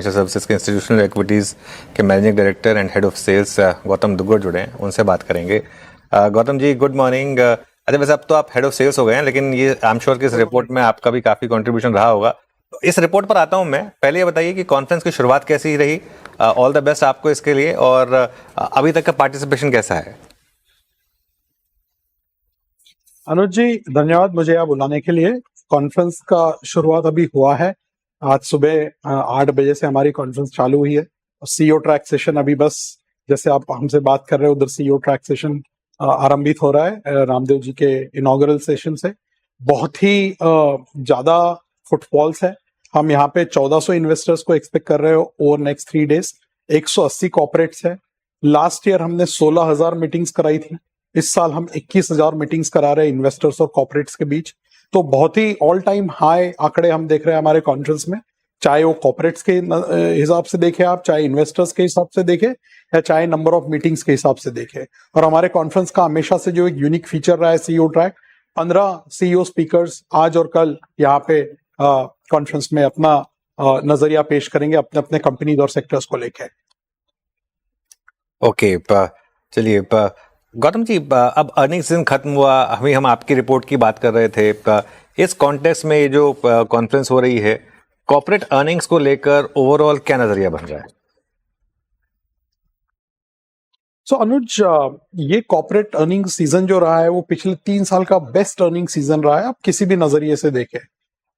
Services के institutional equities के managing director and head of sales Gautam Duggad जुड़े हैं, उनसे बात करेंगे। Gautam ji, good morning. अच्छा, वैसे अब तो आप हेड ऑफ सेल्स हो गए हैं, लेकिन ये आई एम श्योर कि इस रिपोर्ट में आपका भी काफी कंट्रीब्यूशन रहा होगा। तो इस रिपोर्ट पर आता हूं मैं। पहले ये बताइए कि कॉन्फ्रेंस की शुरुआत कैसी रही। ऑल द बेस्ट आपको इसके लिए। और अभी तक का पार्टिसिपेशन कैसा है? अनुज जी, धन्यवाद मुझे यहाँ बुलाने के लिए। कॉन्फ्रेंस का शुरुआत अभी हुआ है। आज सुबह 8 बजे से हमारी कॉन्फ्रेंस चालू हुई है। सीईओ ट्रैक सेशन अभी बस जैसे आप हमसे बात कर रहे हो, उधर सीईओ ट्रैक सेशन आरंभित हो रहा है रामदेव जी के इनॉग्रल सेशन से। बहुत ही ज्यादा फुटफॉल्स है। हम यहाँ पे 1400 इन्वेस्टर्स को एक्सपेक्ट कर रहे हो ओवर नेक्स्ट 3 डेज। 180 कॉर्पोरेट्स है। लास्ट ईयर हमने 16,000 मीटिंग्स कराई थी। इस साल हम 21,000 मीटिंग्स करा रहे हैं इन्वेस्टर्स और कॉर्पोरेट्स के बीच। तो बहुत ही ऑल टाइम हाई आंकड़े हम देख रहे हैं हमारे कॉन्फ्रेंस में, चाहे वो कॉर्पोरेट्स के हिसाब से देखें आप, चाहे इन्वेस्टर्स के हिसाब से देखें, या चाहे नंबर ऑफ मीटिंग्स के हिसाब से देखें। और हमारे कॉन्फ्रेंस का हमेशा से जो एक यूनिक फीचर रहा है सीईओ ट्रैक, 15 सीईओ स्पीकर्स आज और कल यहाँ पे कॉन्फ्रेंस में अपना नजरिया पेश करेंगे अपने अपने कंपनीज और सेक्टर्स को लेकर। ओके, चलिए गौतम जी, अब अर्निंग सीजन खत्म हुआ, अभी हम आपकी रिपोर्ट की बात कर रहे थे। इस कॉन्टेक्स्ट में ये जो कॉन्फ्रेंस हो रही है, कॉर्पोरेट अर्निंग्स को लेकर ओवरऑल क्या नजरिया बन रहा है? सो अनुज, ये कॉर्पोरेट अर्निंग सीजन जो रहा है वो पिछले 3 साल का बेस्ट अर्निंग सीजन रहा है। आप किसी भी नजरिए से देखें,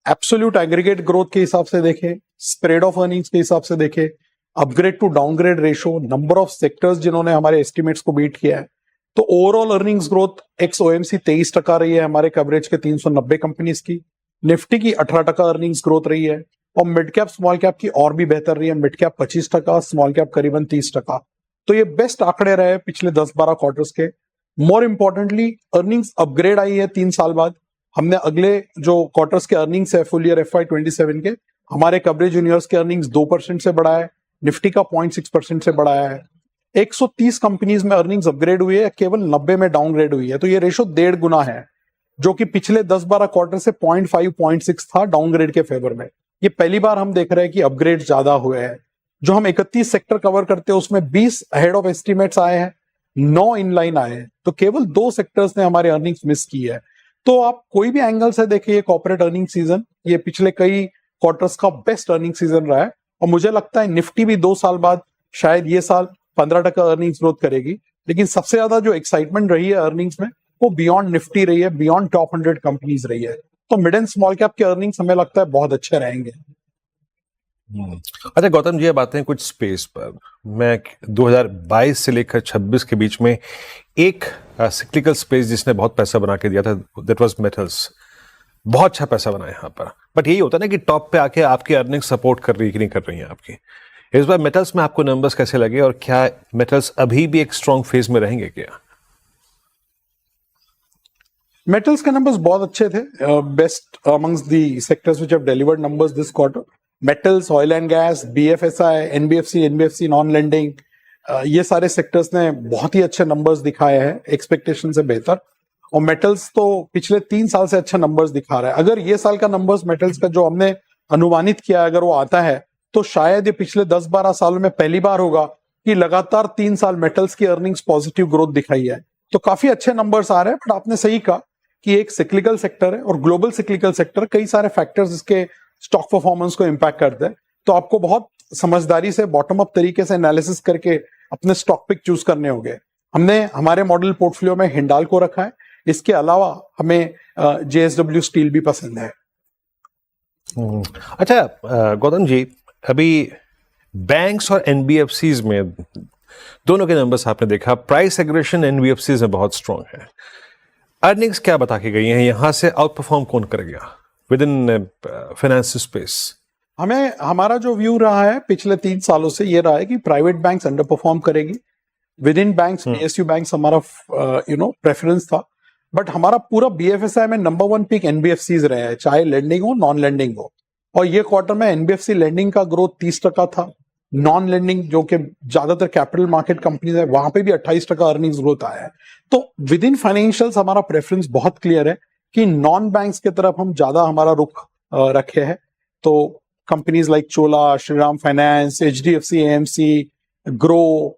एब्सोल्यूट एग्रीगेट ग्रोथ के हिसाब से देखें, स्प्रेड ऑफ अर्निंग्स के हिसाब से देखें, upgrade to downgrade ratio, number of sectors जिन्होंने हमारे एस्टिमेट्स को बीट किया है, तो overall earnings growth ex OMC 23% रही है हमारे कवरेज के 390 कंपनीज की। निफ्टी की 18% अर्निंग्स ग्रोथ रही है, और मिड कैप स्मॉल कैप की और भी बेहतर रही है। मिड कैप 25%, स्मॉल कैप करीबन 30%। तो ये बेस्ट आंकड़े रहे पिछले 10-12 क्वार्टर्स के। मोर इंपॉर्टेंटली अर्निंग्स अपग्रेड आई है 3 साल बाद। हमने अगले जो क्वार्टर्स के अर्निंग्स है फुल ईयर FY27 के, हमारे कवरेज यूनिवर्स के अर्निंग्स 2% से बढ़ा है, निफ्टी का 0.6% से बढ़ाया है। 130 कंपनीज में अर्निंग्स अपग्रेड हुई है, केवल 90 में डाउनग्रेड हुई है। तो ये रेशो 1.5 गुना है, जो कि पिछले 10-12 क्वार्टर से 0.5, 0.6 था डाउनग्रेड के फेवर में। ये पहली बार हम देख रहे हैं कि अपग्रेड ज्यादा हुए हैं। जो हम 31 सेक्टर कवर करते हैं उसमें 20 हेड ऑफ एस्टिमेट्स आए हैं, 9 इनलाइन आए हैं। तो केवल 2 सेक्टर्स ने हमारे अर्निंग्स मिस की है। तो आप कोई भी एंगल से देखिए, कॉर्पोरेट अर्निंग सीजन ये पिछले कई क्वार्टर्स का बेस्ट अर्निंग सीजन रहा है। और मुझे लगता है निफ्टी भी 2 साल बाद शायद ये साल 15% अर्निंग्स ग्रोथ करेगी। लेकिन सबसे ज्यादा जो एक्साइटमेंट रही है अर्निंग्स में वो बियॉन्ड निफ्टी रही है, बियॉन्ड टॉप 100 कंपनीज रही है। तो मिड एंड स्मॉल कैप के अर्निंग्स हमें लगता है बहुत अच्छे रहेंगे। अच्छा गौतम जी, अब आते हैं कुछ स्पेस पर। मैं 2022 से लेकर 26 के बीच में एक सिक्लिकल स्पेस जिसने बहुत पैसा बना के दिया था, दैट वाज मेटल्स। बहुत अच्छा पैसा बना है यहाँ पर। बट यही होता है ना कि टॉप पे आके आपकी अर्निंग सपोर्ट कर रही है कि नहीं कर रही है आपकी। इस बार मेटल्स में आपको नंबर्स कैसे लगे, और क्या मेटल्स अभी भी एक स्ट्रॉन्ग फेज में रहेंगे क्या? मेटल्स के नंबर्स बहुत अच्छे थे, best amongst the sectors which have delivered numbers this quarter. Metals, oil and gas, BFSI, NBFC non lending, ये सारे सेक्टर्स ने बहुत ही अच्छे नंबर्स दिखाए हैं, एक्सपेक्टेशन से बेहतर। और मेटल्स तो पिछले 3 साल से अच्छे नंबर्स दिखा रहा है। अगर ये साल का नंबर्स मेटल्स का जो हमने अनुमानित किया, अगर वो आता है, तो शायद ये पिछले 10-12 सालों में पहली बार होगा कि लगातार 3 साल मेटल्स की अर्निंग्स पॉजिटिव ग्रोथ दिखाई है। तो काफी अच्छे नंबर्स आ रहे हैं। बट आपने सही कहा कि एक सिक्लिकल सेक्टर है, और ग्लोबल सिक्लिकल सेक्टर, कई सारे फैक्टर्स इसके स्टॉक परफॉर्मेंस को इम्पैक्ट करते हैं। तो आपको बहुत समझदारी से बॉटम अप तरीके से एनालिसिस करके अपने स्टॉक पिक चूज करने होंगे। हमने हमारे मॉडल पोर्टफोलियो में हिंडाल्को रखा है। इसके अलावा हमें JSW स्टील भी पसंद है। अच्छा गौतम जी, अभी बैंक्स और NBFCs में दोनों के नंबर्स आपने देखा, प्राइस एग्रेशन NBFCs में बहुत स्ट्रांग है। अर्निंग्स क्या बता के गई हैं, यहां से आउट परफॉर्म कौन करेगा विद इन फाइनेंस स्पेस? हमें हमारा जो व्यू रहा है पिछले 3 सालों से ये रहा है कि प्राइवेट बैंक्स अंडर परफॉर्म करेगी। With in banks PSU banks हमारा प्रेफरेंस था। बट हमारा पूरा BFSI में नंबर 1 पिक NBFCs रहे हैं, चाहे लेंडिंग हो नॉन लेंडिंग हो। और ये क्वार्टर में NBFC लेंडिंग का ग्रोथ 30% था। नॉन लेंडिंग जो कि ज्यादातर कैपिटल मार्केट कंपनीज है, वहां पे भी 28% अर्निंग्स ग्रोथ आया है। तो विद इन फाइनेंशियल्स हमारा प्रेफरेंस बहुत क्लियर है कि नॉन बैंक्स की तरफ हम ज्यादा हमारा रुख रखे हैं। तो companies like Chola, Shriram Finance, HDFC, AMC, Grow,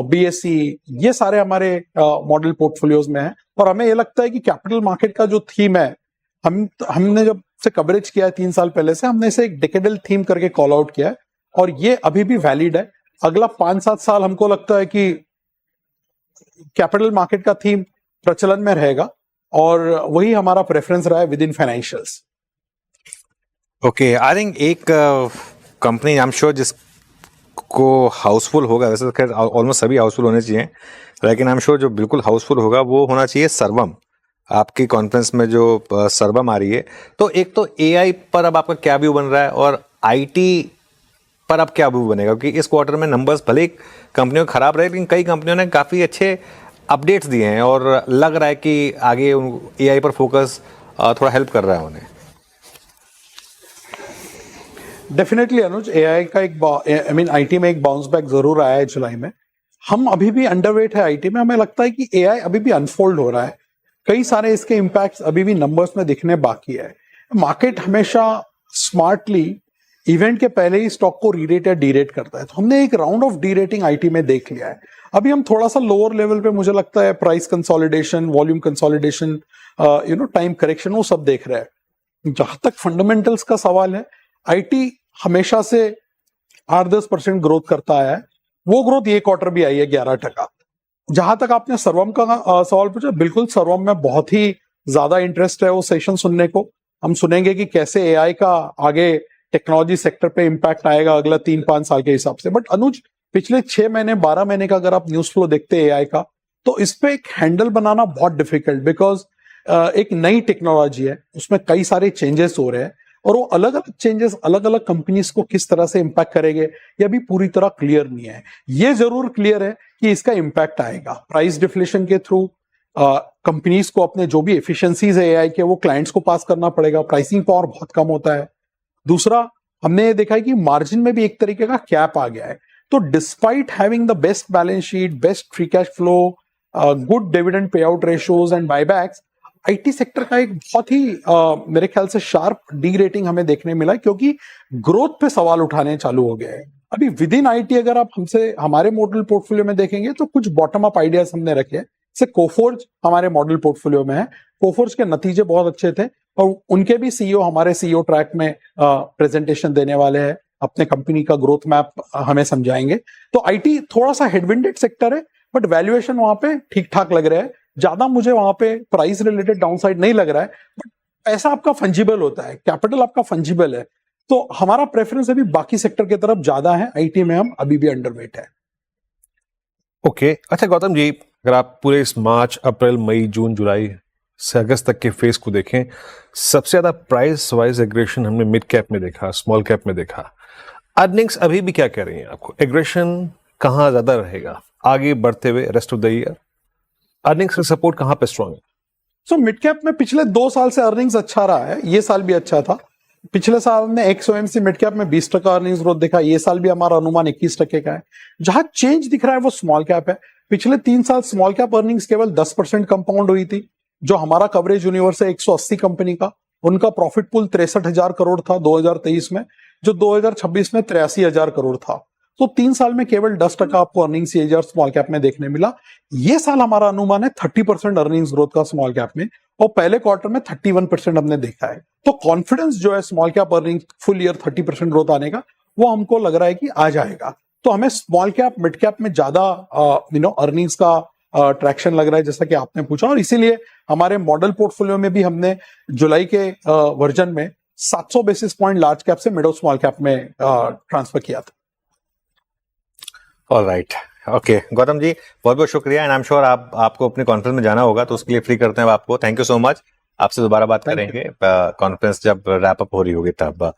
BSE, ये सारे हमारे मॉडल पोर्टफोलियोज में हैं। और हमें ये लगता है कि कैपिटल मार्केट का जो थीम है, हमने जब से कवरेज किया है 3 साल पहले से, हमने इसे एक डेकेडल थीम करके कॉल आउट किया है और ये अभी भी वैलिड है। अगला 5-7 साल हमको लगता है कि कैपिटल मार्केट का थीम प्रचलन में रहेगा और वही हमारा प्रेफरेंस रहा है with in financials. Okay, I think एक कंपनी आई एम श्योर जिसको हाउसफुल होगा, वैसे तो खैर ऑलमोस्ट सभी हाउसफुल होने चाहिए, लेकिन आई एम श्योर जो बिल्कुल हाउसफुल होगा वो होना चाहिए सर्वम। आपकी कॉन्फ्रेंस में जो सर्वम आ रही है, तो एक तो एआई पर अब आपका क्या व्यू बन रहा है और आईटी पर अब क्या व्यू बनेगा? क्योंकि इस क्वार्टर में नंबर्स भले ही कंपनियों के खराब रहे, लेकिन कई कंपनियों ने काफ़ी अच्छे अपडेट्स दिए हैं और लग रहा है कि आगे एआई पर फोकस थोड़ा हेल्प कर रहा है उन्हें। डेफिनेटली अनुज, एआई का एक आईटी में एक बाउंस बैक जरूर आया है जुलाई में। हम अभी भी अंडरवेट है आईटी में। हमें लगता है कि एआई अभी भी अनफोल्ड हो रहा है, कई सारे इसके इम्पैक्ट्स अभी भी नंबर्स में दिखने बाकी है। मार्केट हमेशा स्मार्टली इवेंट के पहले ही स्टॉक को रीरेट या डीरेट करता है, तो हमने एक राउंड ऑफ डीरेटिंग आईटी में देख लिया है। अभी हम थोड़ा सा लोअर लेवल पे, मुझे लगता है price consolidation, volume consolidation, time correction, वो सब देख रहे हैं। जहां तक फंडामेंटल्स का सवाल है, आईटी हमेशा से 8-10% ग्रोथ करता आया है, वो ग्रोथ ये क्वार्टर भी आई है 11%। जहां तक आपने सर्वम का सवाल पूछा, बिल्कुल सर्वम में बहुत ही ज्यादा इंटरेस्ट है वो सेशन सुनने को। हम सुनेंगे कि कैसे एआई का आगे टेक्नोलॉजी सेक्टर पे इम्पैक्ट आएगा अगला 3-5 साल के हिसाब से। बट अनुज, पिछले 6 महीने 12 महीने का अगर आप न्यूज फ्लो देखते हैं एआई का, तो इस पे एक हैंडल बनाना बहुत डिफिकल्ट, बिकॉज एक नई टेक्नोलॉजी है, उसमें कई सारे चेंजेस हो रहे हैं और वो अलग अलग चेंजेस अलग अलग कंपनीज को किस तरह से इम्पैक्ट करेंगे ये अभी पूरी तरह क्लियर नहीं है। ये जरूर क्लियर है कि इसका इम्पैक्ट आएगा प्राइस डिफ्लेशन के थ्रू। कंपनीज को अपने जो भी एफिशिएंसीज है एआई के, वो क्लाइंट्स को पास करना पड़ेगा। प्राइसिंग पावर बहुत कम होता है। दूसरा, हमने ये देखा है कि मार्जिन में भी एक तरीके का कैप आ गया है। तो despite having the best balance sheet, best free cash flow, good dividend pay out ratios and buybacks, IT sector का एक बहुत ही मेरे ख्याल से शार्प डी रेटिंग हमें देखने मिला है, क्योंकि ग्रोथ पे सवाल उठाने चालू हो गए हैं। अभी विद इन आईटी अगर आप हमारे मॉडल पोर्टफोलियो में देखेंगे तो कुछ बॉटम अप आइडियाज हमने रखे हैं। जैसे कोफोर्ज हमारे मॉडल पोर्टफोलियो में है। कोफोर्ज के नतीजे बहुत अच्छे थे और उनके भी सीईओ हमारे सीईओ ट्रैक में प्रेजेंटेशन देने वाले हैं, अपने कंपनी का ग्रोथ मैप हमें समझाएंगे। तो आईटी थोड़ा सा हेडविंडेड सेक्टर है, बट वैल्यूएशन वहां पे ठीक ठाक लग रहा है। ज्यादा मुझे वहां पे प्राइस रिलेटेड डाउनसाइड नहीं लग रहा है, बट पैसा आपका फंजिबल होता है, कैपिटल आपका फंजिबल है, तो हमारा प्रेफरेंस अभी बाकी सेक्टर की तरफ ज्यादा है। आईटी में हम अभी भी अंडरवेट है। ओके, अच्छा गौतम जी, अगर आप पूरे इस मार्च, अप्रैल, मई, जून, जुलाई से अगस्त तक के फेज को देखें, सबसे ज्यादा प्राइस वाइज एग्रेशन हमने मिड कैप में देखा, स्मॉल कैप में देखा। अर्निंग्स अभी भी क्या कह रही हैं आपको? एग्रेशन कहाँ ज्यादा रहेगा आगे बढ़ते हुए rest of the year? Earnings का सपोर्ट कहाँ पे स्ट्रॉन्ग है? सो मिड कैप में पिछले 2 साल से अर्निंग्स अच्छा रहा है, ये साल भी अच्छा था। पिछले साल हमने एक्स ओएमसी मिड कैप में 20% अर्निंग्स ग्रोथ देखा, ये साल भी हमारा अनुमान 21% का है। जहां चेंज दिख रहा है वो स्मॉल कैप है। पिछले 3 साल स्मॉल कैप अर्निंग्स केवल 10% कंपाउंड हुई थी। जो हमारा कवरेज यूनिवर्स है 180 कंपनी का, उनका प्रॉफिट पूल 63,000 करोड़ था 2023 में, जो 2026 में 83,000 करोड़ था। तो 3 साल में केवल 10% आपको अर्निंग्स सीएजीआर स्मॉल कैप में देखने मिला। ये साल हमारा अनुमान है 30% अर्निंग्स ग्रोथ का स्मॉल कैप में, और पहले क्वार्टर में 31% हमने देखा है। तो कॉन्फिडेंस जो है small cap earning full year 30% growth आने का, वो हमको लग रहा है कि आ जाएगा। तो हमें स्मॉल कैप मिड कैप में ज्यादा अर्निंग्स का ट्रैक्शन लग रहा है, जैसा कि आपने पूछा, और इसीलिए हमारे मॉडल पोर्टफोलियो में भी हमने जुलाई के वर्जन में 700 बेसिस पॉइंट लार्ज कैप से मिड और स्मॉल कैप में ट्रांसफर किया था। ऑलराइट, ओके गौतम जी, बहुत बहुत शुक्रिया। एंड आई एम श्योर आपको अपने कॉन्फ्रेंस में जाना होगा, तो उसके लिए फ्री करते हैं आपको। Thank you so much. आपसे दोबारा बात करेंगे कॉन्फ्रेंस जब रैप अप हो रही होगी तब।